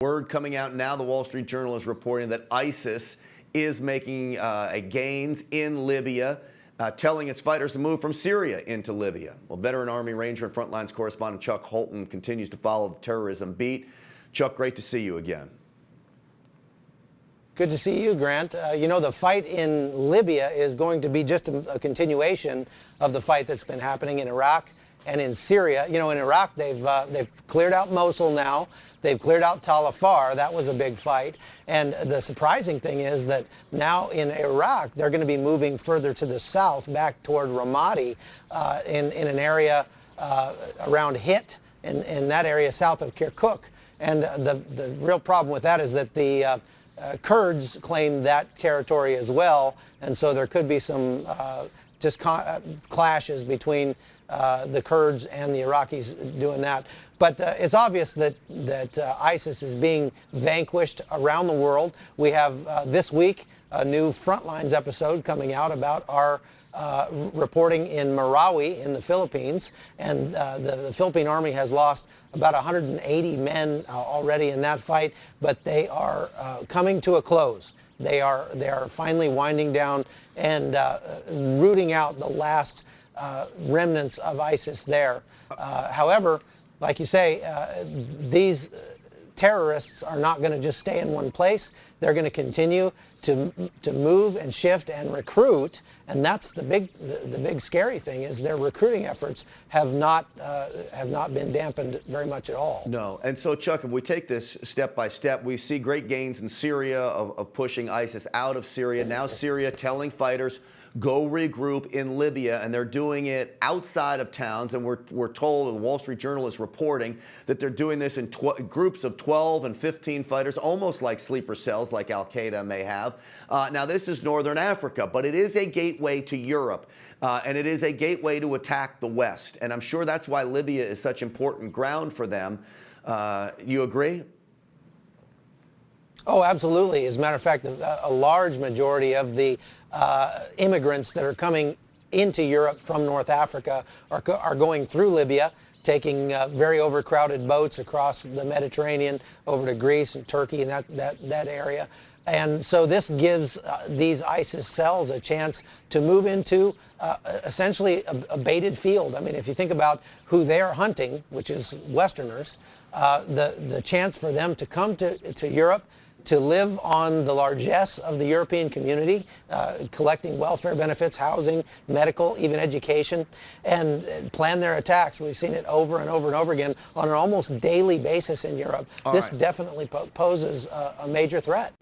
Word coming out now, the Wall Street Journal is reporting that ISIS is making gains in Libya, telling its fighters to move from Syria into Libya. Well, veteran Army Ranger and Frontlines correspondent Chuck Holton continues to follow the terrorism beat. Chuck, great to see you again. Good to see you, Grant. You know, the fight in Libya is going to be just a continuation of the fight that's been happening in Iraq and in Syria. You know, in Iraq, they've cleared out Mosul now. They've cleared out Tal Afar. That was a big fight. And the surprising thing is that now in Iraq, they're going to be moving further to the south, back toward Ramadi, in an area around Hit, in that area south of Kirkuk. And the real problem with that is that the Kurds claim that territory as well, and so there could be some clashes between the Kurds and the Iraqis doing that. But it's obvious that ISIS is being vanquished around the world. We have this week a new Frontlines episode coming out about our reporting in Marawi in the Philippines, and the Philippine Army has lost about 180 men already in that fight, but they are coming to a close. They are finally winding down and rooting out the last remnants of ISIS there. However, like you say, these terrorists are not going to just stay in one place. They're going to continue to move and shift and recruit, and that's the big scary thing, is their recruiting efforts have not been dampened very much at all. No, and so Chuck, if we take this step by step, we see great gains in Syria of pushing ISIS out of Syria. Now Syria telling fighters, go regroup in Libya, and they're doing it outside of towns. And we're told, and the Wall Street Journal is reporting, that they're doing this in groups of 12 and 15 fighters, almost like sleeper cells like Al-Qaeda may have. Now, this is northern Africa, but it is a gateway to Europe, and it is a gateway to attack the West. And I'm sure that's why Libya is such important ground for them. You agree? Oh, absolutely. As a matter of fact, a large majority of the immigrants that are coming into Europe from North Africa are going through Libya, taking very overcrowded boats across the Mediterranean over to Greece and Turkey and that area. And so this gives these ISIS cells a chance to move into essentially a baited field. I mean, if you think about who they are hunting, which is Westerners, the chance for them to come to Europe, to live on the largesse of the European community, collecting welfare benefits, housing, medical, even education, and plan their attacks. We've seen it over and over and over again on an almost daily basis in Europe. This definitely poses a major threat.